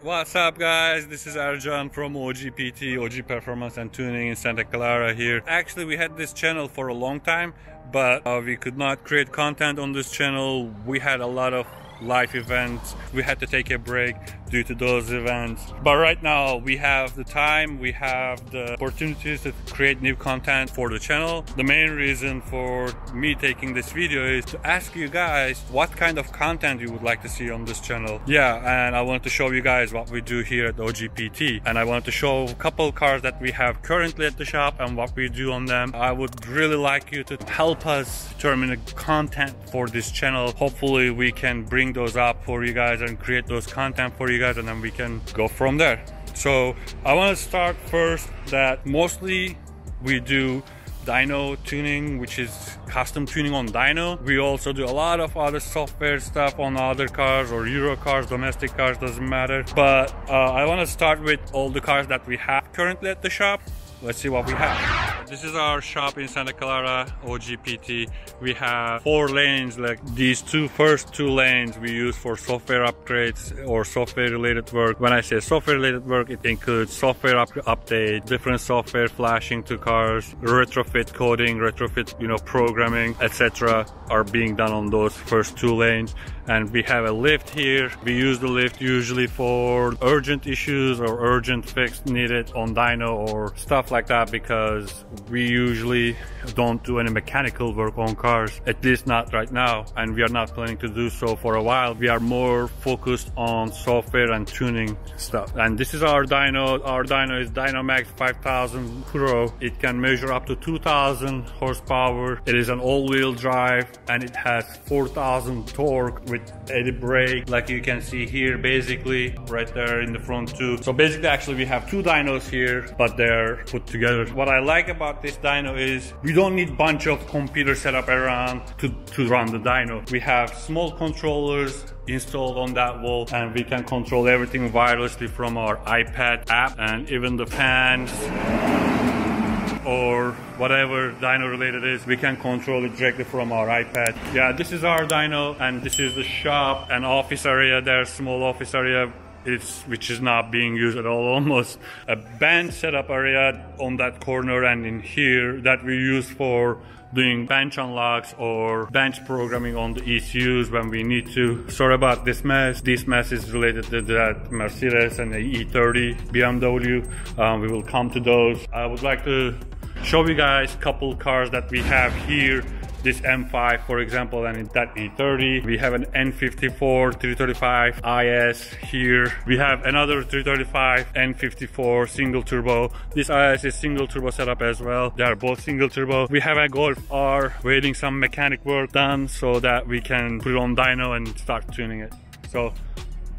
What's up guys, this is Ercan from OGPT, OG Performance and Tuning in Santa Clara here. Actually we had this channel for a long time, but we could not create content on this channel. We had a lot of live events. We had to take a break due to those events. But right now we have the time, we have the opportunities to create new content for the channel. The main reason for me taking this video is to ask you guys what kind of content you would like to see on this channel. Yeah, and I want to show you guys what we do here at OGPT. And I want to show a couple cars that we have currently at the shop and what we do on them. I would really like you to help us determine the content for this channel. Hopefully we can bring those up for you guys and create those content for you guys, and then we can go from there. So I want to start first that mostly we do dyno tuning, which is custom tuning on dyno. We also do a lot of other software stuff on other cars or Euro cars, domestic cars, doesn't matter. But I want to start with all the cars that we have currently at the shop. Let's see what we have. This is our shop in Santa Clara, OGPT. We have 4 lanes, like these first two lanes we use for software upgrades or software related work. When I say software related work, it includes software update, different software flashing to cars, retrofit coding, retrofit, programming, etc. are being done on those first 2 lanes. And we have a lift here. We use the lift usually for urgent issues or urgent fix needed on dyno or stuff like that, because we usually don't do any mechanical work on cars, at least not right now, and we are not planning to do so for a while. We are more focused on software and tuning stuff. And this is our dyno. Our dyno is Dynamax 5000 Pro. It can measure up to 2000 horsepower. It is an all-wheel drive and it has 4000 torque with 80 brake, like you can see here, basically right there in the front too. So basically actually we have 2 dynos here, but they're put together. What I like about this dyno is we don't need a bunch of computer setup around to run the dyno. We have small controllers installed on that wall, and we can control everything wirelessly from our iPad app, and even the fans or whatever dyno related is, we can control it directly from our iPad. Yeah, this is our dyno, and this is the shop and office area. There's a small office area which is not being used at all, almost a bench setup area on that corner and in here that we use for doing bench unlocks or bench programming on the ECUs when we need to. Sorry about this mess. This mess is related to that Mercedes and the E30 BMW. We will come to those. I would like to show you guys a couple cars that we have here. This M5 for example, and that E30. We have an N54 335 IS here. We have another 335 N54 single turbo. This IS is single turbo setup as well. They are both single turbo. We have a Golf R waiting some mechanic work done so that we can put it on dyno and start tuning it. So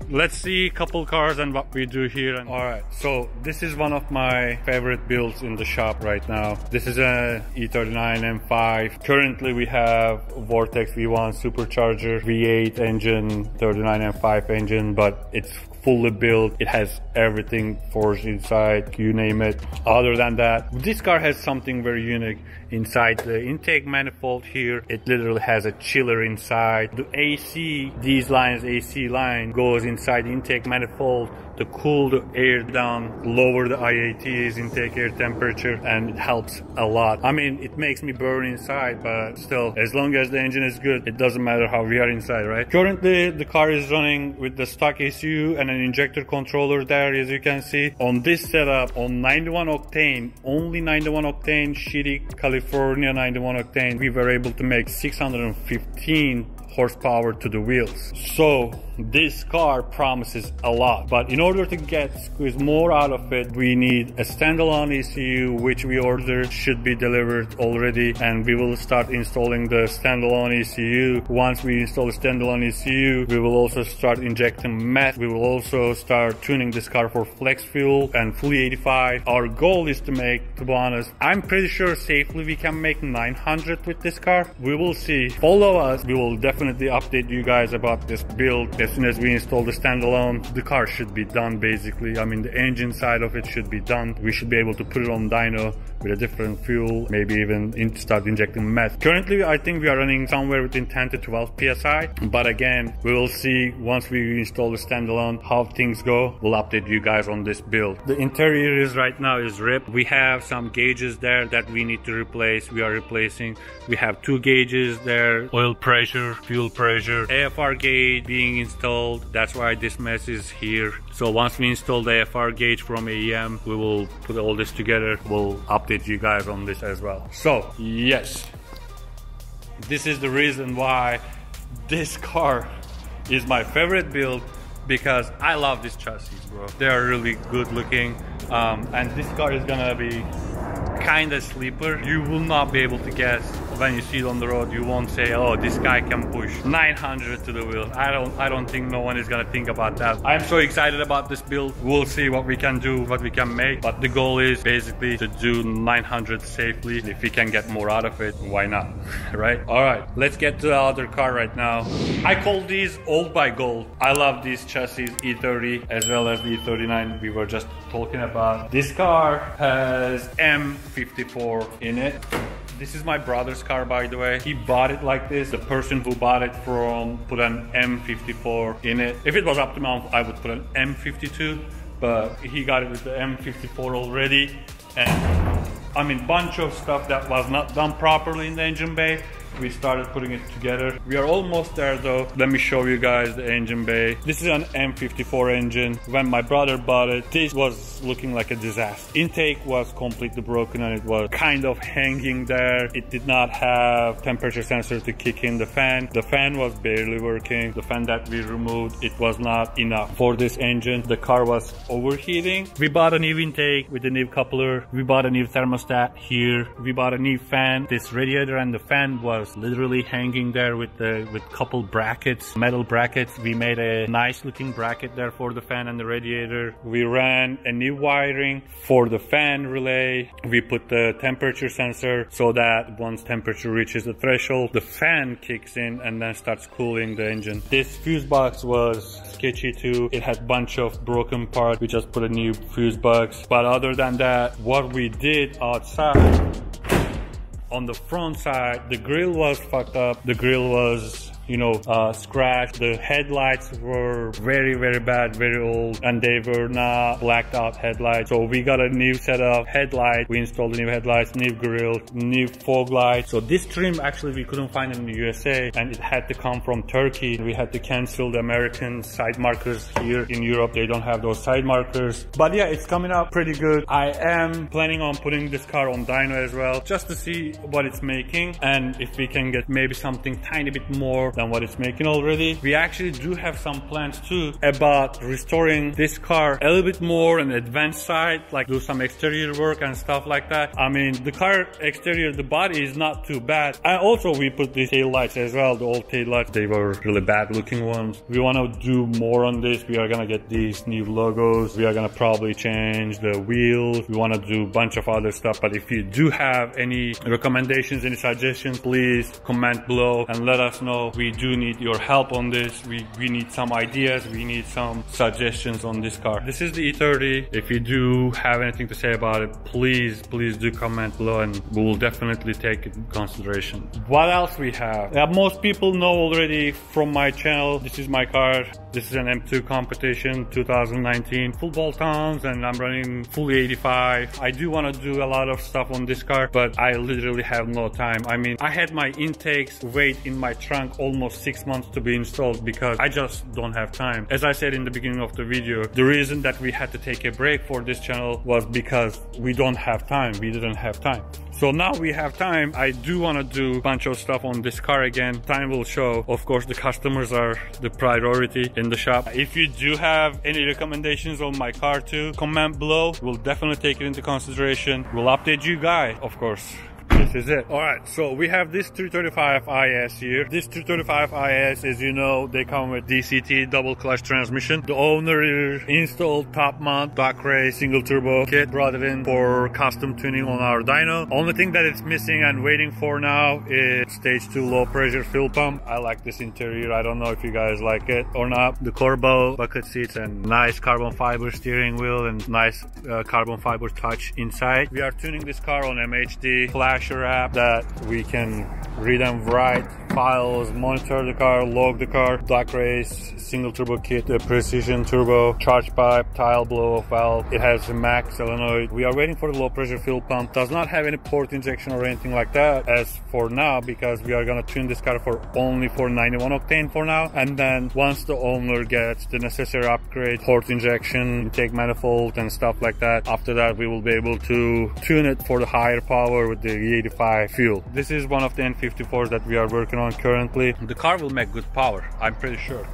let's see a couple cars and what we do here. Alright, so this is one of my favorite builds in the shop right now. This is a E39 M5. Currently we have Vortex V1 supercharger, V8 engine, 39 M5 engine, but it's fully built. It has everything forged inside, you name it. Other than that, this car has something very unique inside the intake manifold here. It literally has a chiller inside. The AC, these lines, AC line goes inside the intake manifold to cool the air down, lower the IAT's intake air temperature, and it helps a lot. I mean, it makes me burn inside, but still, as long as the engine is good, it doesn't matter how we are inside, right? Currently, the car is running with the stock ECU and an injector controller there, as you can see. On this setup, on 91 octane, only 91 octane, shitty California 91 octane, we were able to make 615 horsepower to the wheels. So this car promises a lot, but in order to squeeze more out of it, we need a standalone ECU, which we ordered, should be delivered already, and we will start installing the standalone ECU. Once we install the standalone ECU, we will also start injecting meth. We will also start tuning this car for flex fuel and fully 85. Our goal is to make, to be honest, I'm pretty sure safely we can make 900 with this car. We will see. Follow us. We will definitely definitely update you guys about this build as soon as we install the standalone. The car should be done basically. I mean, the engine side of it should be done. We should be able to put it on dyno with a different fuel, maybe even start injecting meth. Currently, I think we are running somewhere within 10 to 12 PSI. But again, we will see once we install the standalone how things go. We'll update you guys on this build. The interior is right now is ripped. We have some gauges there that we need to replace. We are replacing. We have 2 gauges there, oil pressure, fuel pressure, AFR gauge being installed. That's why this mess is here. So once we install the AFR gauge from AEM, we will put all this together. We'll update you guys on this as well. So yes, this is the reason why this car is my favorite build, because I love this chassis, bro. They are really good looking, and this car is gonna be kind of sleeper. You will not be able to guess when you see it on the road. You won't say, oh, this guy can push 900 to the wheel. I don't think no one is gonna think about that. I'm so excited about this build. We'll see what we can do, what we can make, but the goal is basically to do 900 safely. If we can get more out of it, why not? Right? All right, let's get to the other car right now. I call these old by gold. I love these chassis, E30 as well as the E39 we were just talking about. This car has M54 in it. This is my brother's car, by the way. He bought it like this. The person who bought it from put an M54 in it. If it was up to me, I would put an M52, but he got it with the M54 already. And I mean, bunch of stuff that was not done properly in the engine bay. We started putting it together. We are almost there though. Let me show you guys the engine bay. This is an M54 engine. When my brother bought it, this was looking like a disaster. Intake was completely broken and it was kind of hanging there. It did not have temperature sensor to kick in the fan. The fan was barely working. The fan that we removed, it was not enough for this engine. The car was overheating. We bought a new intake with a new coupler. We bought a new thermostat here. We bought a new fan. This radiator and the fan was literally hanging there with couple brackets, metal brackets. We made a nice looking bracket there for the fan and the radiator. We ran a new wiring for the fan relay. We put the temperature sensor so that once temperature reaches the threshold, the fan kicks in and then starts cooling the engine. This fuse box was sketchy too. It had bunch of broken parts. We just put a new fuse box. But other than that, what we did outside, on the front side, the grill was fucked up. The grill was, you know, scratched. The headlights were very, very bad, very old, and they were not blacked out headlights. So we got a new set of headlights. We installed new headlights, new grill, new fog lights. So this trim actually we couldn't find in the USA, and it had to come from Turkey. We had to cancel the American side markers here in Europe. They don't have those side markers. But yeah, it's coming out pretty good. I am planning on putting this car on dyno as well, just to see what it's making and if we can get maybe something tiny bit more than what it's making already. We actually do have some plans too about restoring this car a little bit more on the advanced side, like do some exterior work and stuff like that. I mean, the car exterior, the body is not too bad. And also we put these tail lights as well, the old tail lights. They were really bad looking ones. We want to do more on this. We are gonna get these new logos. We are gonna probably change the wheels. We want to do a bunch of other stuff. But if you do have any recommendations, any suggestions, please comment below and let us know. We do need your help on this. We need some ideas. We need some suggestions on this car. This is the E30. If you do have anything to say about it, please do comment below and we will definitely take it in consideration. What else we have? Most people know already from my channel, this is my car. This is an M2 competition 2019, full bolt-ons, and I'm running fully 85. I do want to do a lot of stuff on this car, but I literally have no time. I mean, I had my intakes wait in my trunk almost 6 months to be installed because I just don't have time. As I said in the beginning of the video, the reason that we had to take a break for this channel was because we don't have time. We didn't have time. So now we have time. I do want to do a bunch of stuff on this car again. Time will show. Of course, the customers are the priority in the shop. If you do have any recommendations on my car too, comment below. We'll definitely take it into consideration. We'll update you guys, of course. this is it. All right, so we have this 335 IS here. This 335 IS, as you know, they come with DCT double clutch transmission. The owner installed top mount dock race single turbo kit, brought it in for custom tuning on our dyno. Only thing that it's missing and waiting for now is stage 2 low pressure fuel pump. I like this interior. I don't know if you guys like it or not. The Corbeau bucket seats and nice carbon fiber steering wheel and nice carbon fiber touch inside. We are tuning this car on MHD Flasher app that we can read and write files, monitor the car, log the car, dock race, single turbo kit, the precision turbo, charge pipe, tile blow off valve. It has a max solenoid. We are waiting for the low pressure fuel pump. Does not have any port injection or anything like that as for now, because we are gonna tune this car for only for 91 octane for now. And then once the owner gets the necessary upgrade, port injection, intake manifold and stuff like that, after that we will be able to tune it for the higher power with the E85 fuel. This is one of the N54s that we are working on currently. The car will make good power, I'm pretty sure.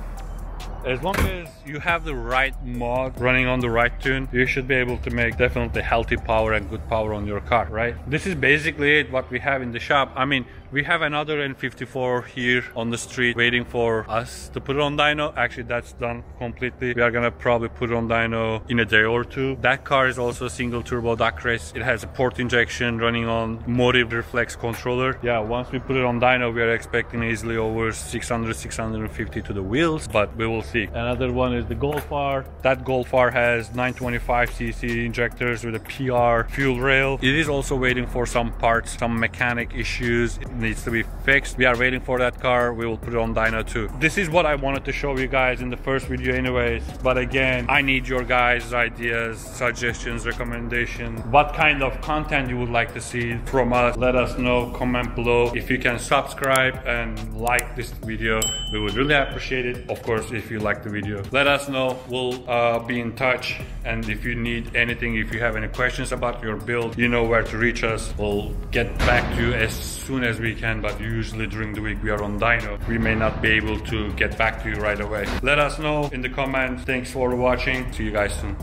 As long as you have the right mod running on the right tune, you should be able to make definitely healthy power and good power on your car, right? This is basically it, what we have in the shop. I mean, we have another N54 here on the street waiting for us to put it on dyno. Actually, that's done completely. We are gonna probably put it on dyno in a day or two. That car is also single turbo dock race. It has a port injection running on motive reflex controller. Yeah, once we put it on dyno, we are expecting easily over 600, 650 to the wheels, but we will see. Another one is the Golf R. That Golf R has 925cc injectors with a PR fuel rail. It is also waiting for some parts, some mechanic issues. It needs to be fixed. We are waiting for that car. We will put it on dyno too. This is what I wanted to show you guys in the first video anyways. But again, I need your guys' ideas, suggestions, recommendations. What kind of content you would like to see from us? Let us know, comment below. If you can subscribe and like this video, we would really appreciate it. Of course, if you like the video, let us know. We'll be in touch, and if you need anything, if you have any questions about your build, you know where to reach us. We'll get back to you as soon as we can, but usually during the week we are on dyno. We may not be able to get back to you right away. Let us know in the comments. Thanks for watching. See you guys soon.